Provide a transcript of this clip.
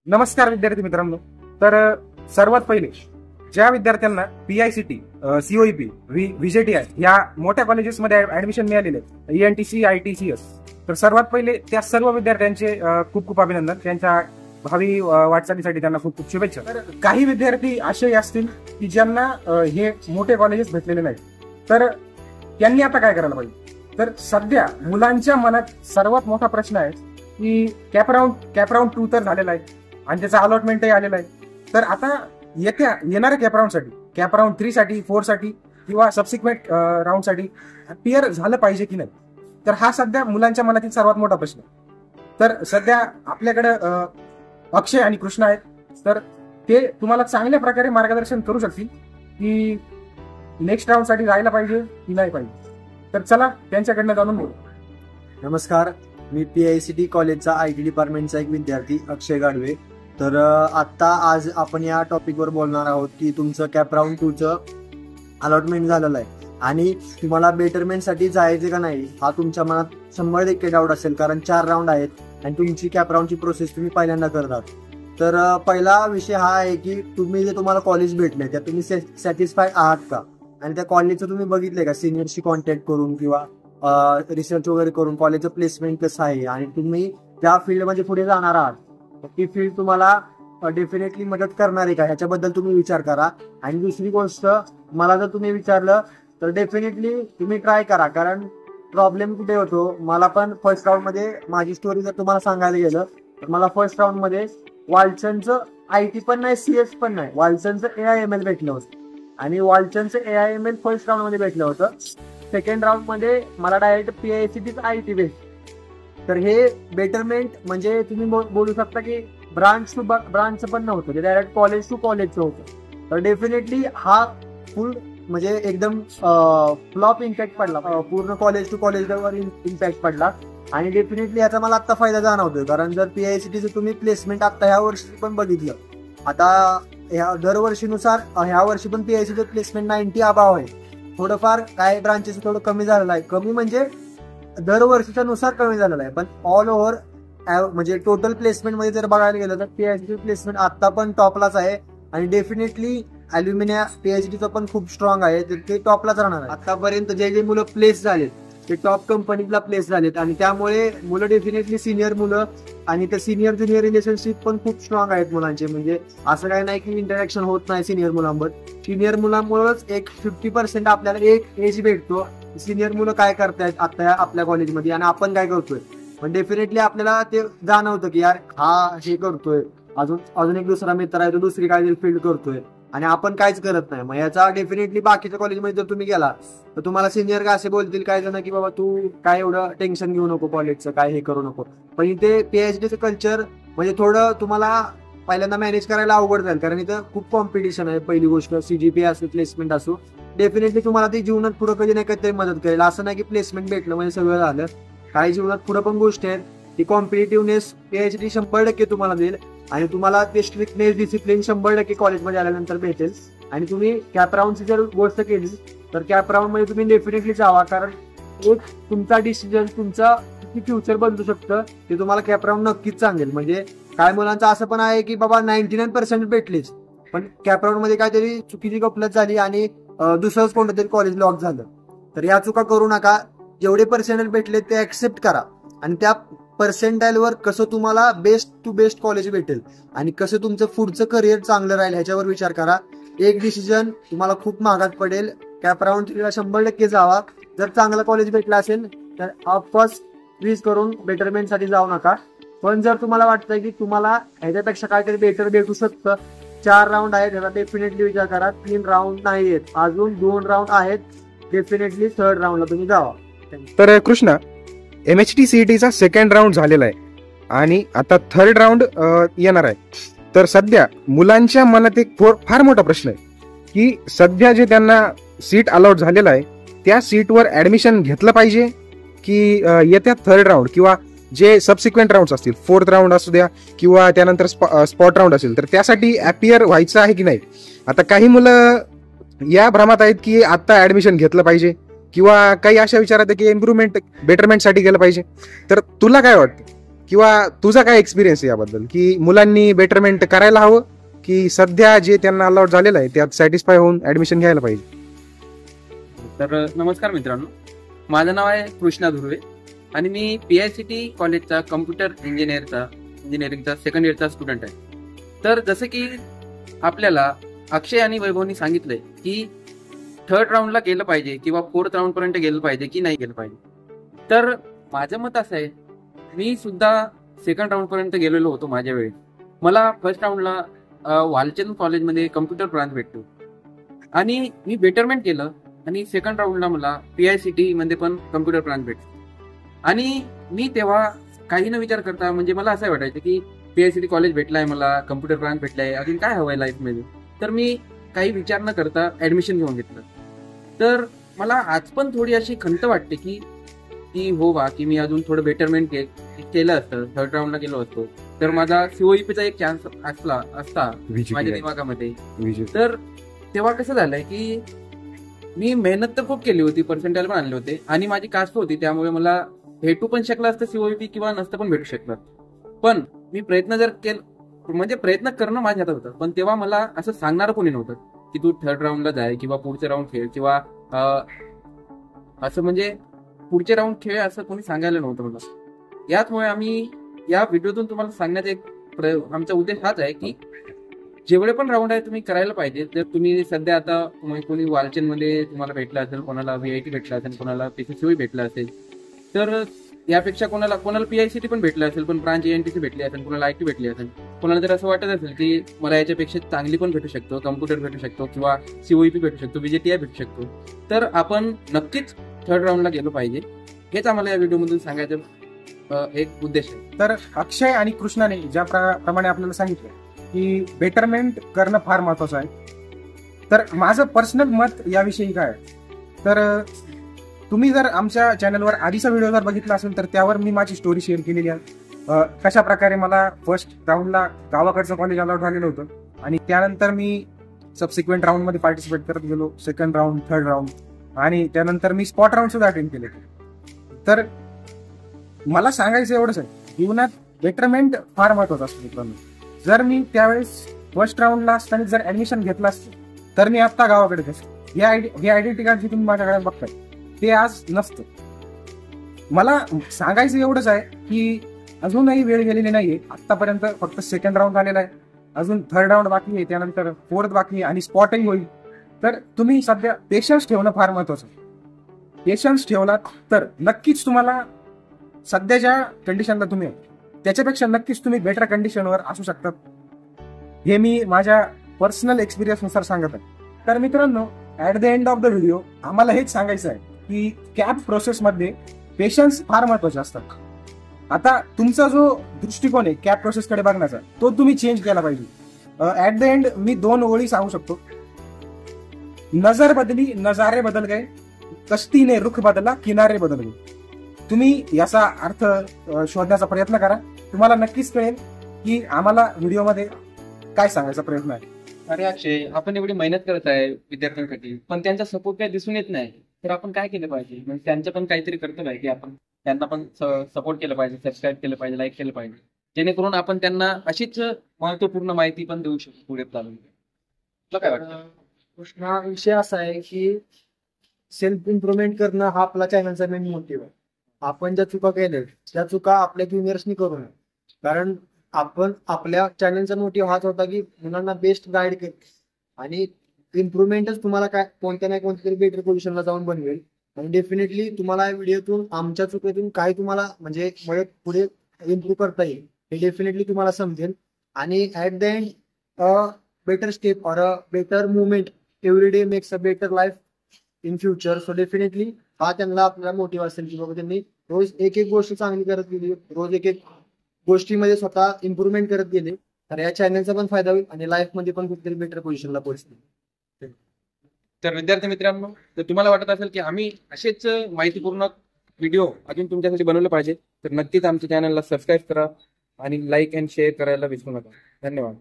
नमस्कार विद्यार्थी मित्रांनो. तर सर्वात पहिले ज्या विद्यार्थ्यांना PICT, COEP, VJTI या मोठ्या कॉलेजेसमध्ये ऍडमिशन मिळालेले ENTC, ITCS, तर सर्वात पहिले त्या सर्व विद्यार्थ्यांचे खूप खूप अभिनंदन. त्यांच्या भावी वाटचालीसाठी त्यांना खूप खूप शुभेच्छा. तर काही विद्यार्थी असे असतील की ज्यांना हे मोठे कॉलेजेस भेटलेले नाहीत, तर त्यांनी आता काय करायला पाहिजे? तर सध्या मुलांच्या मनात सर्वात मोठा प्रश्न आहे की कॅपराऊंड 2 तर झालेला आहे आणि त्याचा अलॉटमेंटही आलेला आहे. तर आता येणाऱ्या कॅपराऊंड 3 साठी, 4 साठी किंवा सबसिक्वेंट राऊंड साठी क्लिअर झालं पाहिजे की नाही, तर हा सध्या मुलांच्या मनातील सर्वात मोठा प्रश्न. तर सध्या आपल्याकडे अक्षय आणि कृष्णा आहेत, तर ते तुम्हाला चांगल्या प्रकारे मार्गदर्शन करू शकतील की नेक्स्ट राऊंड साठी जायला पाहिजे की नाही पाहिजे. तर चला त्यांच्याकडनं जाणून घेऊ. नमस्कार, मी PICT कॉलेजचा IT डिपार्टमेंटचा एक विद्यार्थी अक्षय गाडवे. तर आज आपण या टॉपिकवर बोलणार आहोत की तुमचं कॅपराऊंड 2चं अलॉटमेंट झालेलं आहे आणि तुम्हाला बेटरमेंटसाठी जायचे का नाही हा तुमच्या मनात 100% डाऊट असेल, कारण 4 राऊंड आहेत आणि तुमची कॅपराऊंडची प्रोसेस तुम्ही पहिल्यांदा करतात. तर पहिला विषय हा आहे की तुम्ही जे तुम्हाला कॉलेज भेटले त्या तुम्ही सॅटिस्फाय आहात का, आणि त्या कॉलेजचं तुम्ही बघितलंय का सिनियरशी कॉन्टॅक्ट करून किंवा रिसर्च वगैरे करून कॉलेजचं प्लेसमेंट कसं आहे आणि तुम्ही त्या फील्डमध्ये पुढे जाणार आहात, ती फील्ड तुम्हाला डेफिनेटली मदत करणार आहे का ह्याच्याबद्दल तुम्ही विचार करा. आणि दुसरी गोष्ट, मला जर तुम्ही विचारलं तर डेफिनेटली तुम्ही ट्राय करा, कारण प्रॉब्लेम कुठे होतो, मला पण फर्स्ट राऊंड मध्ये माझी स्टोरी जर तुम्हाला सांगायला गेलं तर मला फर्स्ट राऊंड मध्ये वालचंदचं IT पण नाही, CS पण नाही, वालचंदचं AIML भेटलं होतं आणि वालचंदचं AIML फर्स्ट राऊंड मध्ये भेटलं होतं. सेकंड राऊंड मध्ये मला डायरेक्ट PICTचं IT भेटलं. तर हे बेटरमेंट म्हणजे तुम्ही बोलू शकता की ब्रांच टू ब्रांच पण नव्हतं, ते डायरेक्ट कॉलेज टू कॉलेजचं होतं. तर डेफिनेटली हा फुल म्हणजे एकदम फ्लॉप इम्पॅक्ट पडला, पूर्ण कॉलेज टू कॉलेजवर इम्पॅक्ट पडला आणि डेफिनेटली याचा मला आता फायदा जाणवतोय. कारण जर PICTचं तुम्ही प्लेसमेंट आता ह्या वर्षी पण बघितलं, आता ह्या दरवर्षीनुसार ह्या वर्षी पण PICTचं प्लेसमेंट 90 अबाव आहे. थोडंफार काही ब्रांचेस थोडं कमी झालेलं आहे, कमी म्हणजे दरवर्षीच्या नुसार कमी झालेला आहे, पण ऑल ओव्हर म्हणजे टोटल प्लेसमेंट मध्ये जर बघायला गेलं तर PICT प्लेसमेंट आता पण टॉपलाच आहे आणि डेफिनेटली अल्युमिनिया PICTचं पण खूप स्ट्रॉंग आहे, तर ते टॉपलाच राहणार आहे. आतापर्यंत जे मुलं प्लेस झालेत ते टॉप कंपनीला प्लेस झालेत आणि त्यामुळे मुलं डेफिनेटली सिनियर मुलं आणि ते सिनियर ज्युनियर रिलेशनशिप पण खूप स्ट्रॉंग आहेत मुलांचे. म्हणजे असं काही नाही की इंटरॅक्शन होत नाही सिनियर मुलांबरोबर, सिनियर मुलांमुळेच एक 50% आपल्याला एक एज भेटतो सिनियर मुलं काय करतायत आता आपल्या कॉलेजमध्ये आणि आपण काय करतोय. पण डेफिनेटली आपल्याला ते जाणवतं की यार हा हे करतोय, अजून एक दुसरा मित्र आहे तो दुसरी काय फील्ड करतोय आणि आपण काहीच करत नाही. मग याचा डेफिनेटली बाकीच्या कॉलेजमध्ये जर तुम्ही गेला तर तुम्हाला सिनियर का असे बोलतील काय जण की बाबा तू काय एवढं टेन्शन घेऊ नको कॉलेजचं, काय हे करू नको. पण इथे PICTचं कल्चर म्हणजे थोडं तुम्हाला पहिल्यांदा मॅनेज करायला अवघड जाईल, कारण इथं खूप कॉम्पिटिशन आहे. पहिली गोष्ट CGPA असो, प्लेसमेंट असो, डेफिनेटली तुम्हाला ती जीवनात पुढे कधी नाही कधी मदत करेल. असं नाही की प्लेसमेंट भेटलं म्हणजे सगळं झालं, काही जीवनात पुढे पण गोष्टी आहेत. ती कॉम्पिटेटिव्हनेस PICT 100% तुम्हाला देईल आणि तुम्हाला ते स्ट्रिक्टनेस डिसिप्लिन 100% कॉलेजमध्ये आल्यानंतर भेटेल. आणि तुम्ही कॅपराऊंडची जर गोष्ट केली तर कॅपराऊंड मध्ये तुम्ही डेफिनेटली जावा, कारण एक तुमचा डिसिजन तुमचा किती फ्युचर बदलू शकतं ते तुम्हाला कॅपराऊंड नक्कीच सांगेल. म्हणजे काय मुलांचं असं पण आहे की बाबा 99% भेटलेच, पण कॅपराऊंड मध्ये काहीतरी चुकीची गफलत झाली आणि दुसरंच कोणतं तरी कॉलेज लॉक झालं. तर या चुका करू नका. जेवढे पर्सेंटेज भेटले ते ऍक्सेप्ट करा आणि त्या पर्सेंटाईलवर कसं तुम्हाला बेस्ट टू बेस्ट कॉलेज भेटेल आणि कसं तुमचं पुढचं करिअर चांगलं राहील ह्याच्यावर विचार करा. एक डिसिजन तुम्हाला खूप महागात पडेल. कॅपराऊंडला 100% जावा. जर चांगलं कॉलेज भेटलं असेल तर ऑफकोर्स प्लीज करून बेटरमेंटसाठी जाऊ नका. पण जर तुम्हाला वाटतंय की तुम्हाला ह्याच्यापेक्षा काहीतरी बेटर भेटू शकतं, 4 राऊंड आहेत, ह्याला डेफिनेटली विचार करा. 3 राऊंड नाही आहेत, अजून 2 राऊंड आहेत, डेफिनेटली 3rd राऊंडला तुम्ही जावा. तर कृष्णा, MHT CETचा सेकंड राऊंड झालेला आहे आणि आता 3rd राऊंड येणार आहे. तर सध्या मुलांच्या मनात एक फार मोठा प्रश्न आहे की सध्या जे त्यांना सीट अलॉट झालेला आहे त्या सीटवर ऍडमिशन घेतलं पाहिजे की येत्या 3rd राऊंड किंवा जे सबसिक्वेंट राऊंड असतील, 4th राऊंड असू द्या किंवा त्यानंतर स्पॉट राऊंड असेल, तर त्यासाठी अपियर व्हायचं आहे की नाही. आता काही मुलं या भ्रमात आहेत की आता ऍडमिशन घेतलं पाहिजे किंवा काही अशा विचारात आहे की इम्प्रूव्हमेंट बेटरमेंटसाठी गेलं पाहिजे. तर तुला काय वाटतं किंवा तुझा काय एक्सपिरियन्स आहे याबद्दल, की मुलांनी बेटरमेंट करायला हवं की सध्या जे त्यांना अलॉट झालेलं आहे त्यात सॅटिस्फाय होऊन ऍडमिशन घ्यायला पाहिजे? तर नमस्कार मित्रांनो, माझं नाव आहे कृष्णा धुर्वे आणि मी PICT कॉलेजचा कम्प्युटर इंजिनिअरिंगचा सेकंड इयरचा स्टुडंट आहे. तर जसं की आपल्याला अक्षय आणि वैभवनी सांगितलंय की थर्ड राऊंडला गेलं पाहिजे किंवा फोर्थ राऊंड पर्यंत गेलं पाहिजे की नाही गेलं पाहिजे. तर माझं मत असं आहे, मी सुद्धा सेकंड राऊंड पर्यंत गेलेलो होतो माझ्या वेळी. मला फर्स्ट राऊंडला वालचंद कॉलेजमध्ये कम्प्युटर ब्रांच भेटतो आणि मी बेटरमेंट केलं आणि सेकंड राऊंडला मला PICT मध्ये पण कम्प्युटर ब्रांच भेटतो. आणि मी तेव्हा काही न विचार करता, म्हणजे मला असं वाटायचं की PICT कॉलेज भेटलाय, मला कम्प्युटर ब्रांच भेटलाय, अजून काय हवंय लाईफमध्ये. तर मी काही विचार न करता ऍडमिशन घेऊन घेतलं. तर मला आज पण थोडी अशी खंत वाटते की हो बा, की मी अजून थोडं बेटरमेंट केलं असतं, थर्ड राऊंडला गेलो असतो तर माझा COEP एक चान्स असता माझ्या दिमागामध्ये. तर तेव्हा कसं झालंय की मी मेहनत तर खूप केली होती, पर्सेंटाईल पण आणले होते आणि माझी कास्ट होती, त्यामुळे मला भेटू पण शकलं असतं COEP किंवा नसतं पण भेटू शकलं. पण मी प्रयत्न जर केलं, म्हणजे प्रयत्न करणं माझ्या हातात होतं. पण तेव्हा मला असं सांगणार कोणी नव्हतं की तू थर्ड राऊंडला जाय किंवा पुढचे राऊंड खेळ किंवा असं म्हणजे पुढचे राऊंड खेळ असं कोणी सांगायला नव्हतं मला. याचमुळे आम्ही या व्हिडिओतून तुम्हाला सांगण्याचा एक आमचा उद्देश हाच आहे की जेवढे पण राऊंड आहे तुम्ही करायला पाहिजे. जर तुम्ही सध्या आता कोणी वालचंदमध्ये तुम्हाला भेटला असेल, कोणाला VIT भेटला असेल, कोणाला PCCOE भेटला असेल, तर यापेक्षा कोणाला PICT पण भेटलं असेल, पण ब्रांच ANTC भेटली असेल, कोणाला IT भेटली असेल, कोणाला जर असं वाटत असेल की मला याच्यापेक्षा चांगली पण भेटू शकतो, कम्प्युटर भेटू शकतो किंवा COEP भेटू शकतो, VJTI भेटू शकतो, तर आपण नक्कीच थर्ड राऊंडला गेलो पाहिजे. हेच आम्हाला या व्हिडिओमधून सांगायचं एक उद्देश आहे. तर अक्षय आणि कृष्णाने ज्या प्रमाणे आपल्याला सांगितलं की बेटरमेंट करणं फार महत्वाचं आहे, तर माझं पर्सनल मत याविषयी काय आहे, तर तुम्ही जर आमच्या चॅनलवर आधीचा व्हिडिओ जर बघितला असेल तर त्यावर मी माझी स्टोरी शेअर केलेली आहे. कशा प्रकारे मला फर्स्ट राऊंडला गावाकडचं कॉलेज अलॉट झालेलं होतं आणि त्यानंतर मी सबसिक्वेंट राऊंडमध्ये पार्टिसिपेट करत गेलो, सेकंड राऊंड, थर्ड राऊंड आणि त्यानंतर मी स्पॉट राऊंड सुद्धा अटेंड केले. तर मला सांगायचं एवढंच आहे, जीवनात बेटरमेंट फार महत्वाचं असतं मित्रांनो. जर मी त्यावेळेस फर्स्ट राऊंडला असताना जर ऍडमिशन घेतलं असतं तर मी आता गावाकडे असतो. हे आयडेंटिटी कार्ड जे तुम्ही माझ्याकडे बघताय ते आज नसतं. मला सांगायचं एवढंच आहे की अजूनही वेळ गेलेली नाहीये. आतापर्यंत फक्त सेकंड राऊंड झालेला आहे, अजून थर्ड राऊंड बाकी आहे, त्यानंतर फोर्थ बाकी आहे आणि स्पॉटही होईल. तर तुम्ही सध्या पेशन्स ठेवणं फार महत्वाचं. पेशन्स ठेवलात तर नक्कीच तुम्हाला सध्या ज्या कंडिशनला तुम्ही त्याच्यापेक्षा नक्कीच तुम्ही बेटर कंडिशनवर असू शकतात. हे मी माझ्या पर्सनल एक्सपिरियन्स नुसार सांगत आहे. तर मित्रांनो, at the end of the video आम्हाला हेच सांगायचं आहे की कॅप प्रोसेसमध्ये पेशन्स फार महत्वाचे असतात. आता तुमचा जो दृष्टिकोन आहे कॅप प्रोसेसकडे बघण्याचा तो तुम्ही चेंज केला पाहिजे. ऍट द एंड मी 2 ओळी सांगू शकतो. नजर बदली नजारे बदल गए, कश्ती ने रुख बदला किनारे बदल गए. तुम्ही याचा अर्थ शोधण्याचा प्रयत्न करा, तुम्हाला नक्कीच कळेल की आम्हाला व्हिडिओमध्ये काय सांगायचा प्रयत्न आहे. अरे अक्षय, आपण एवढी मेहनत करत आहे विद्यार्थ्यांसाठी, पण त्यांचा सपोर्ट काही दिसून येत नाही. तर आपण काय केलं पाहिजे, म्हणजे त्यांचं पण काहीतरी कर्तव्य आहे की आपण त्यांना पण सपोर्ट केलं पाहिजे, सबस्क्राईब केलं पाहिजे, लाईक केलं पाहिजे, जेणेकरून आपण त्यांना अशीच महत्वपूर्ण माहिती पण देऊ शकतो पुढे चालून. तुला काय वाटतं? कृष्णा, विषय असा आहे की सेल्फ इम्प्रुव्हमेंट करणं हा आपला चॅनलचा मेन मोटिव्ह आहे. आपण ज्या चुका केल्या त्या चुका आपल्या ज्युनियर्सनी करू नये, कारण आपण आपल्या चॅनलचा मोटिव्ह हाच होता की मुलांना बेस्ट गाईड कर आणि इम्प्रुव्हमेंटच तुम्हाला काय कोणत्या ना कोणत्या तरी बेटर पोझिशनला जाऊन बनवेल. आणि डेफिनेटली तुम्हाला या व्हिडिओतून आमच्या चुकीतून काय तुम्हाला म्हणजे पुढे इम्प्रूव्ह करता येईल हे डेफिनेटली तुम्हाला समजेल. आणि at the end better step or a better movement every day makes a better life in future. So definitely हा त्यांना आपल्याला मोटिव्ह असेल की बाबा त्यांनी रोज एक एक गोष्ट चांगली करत गेली, रोज एक एक गोष्टीमध्ये स्वतः इम्प्रुव्हमेंट करत गेले, तर या चॅनलचा पण फायदा होईल आणि लाईफमध्ये पण कुठेतरी बेटर पोझिशनला पोहोचतील. तर विद्यार्थी मित्रांनो, जर तुम्हाला वाटत असेल की आम्ही असेच माहितीपूर्ण व्हिडिओ अजून तुमच्यासाठी बनवले पाहिजे तर नक्कीच आमच्या चॅनलला सबस्क्राईब करा आणि लाईक अँड शेअर करायला विसरू नका. धन्यवाद.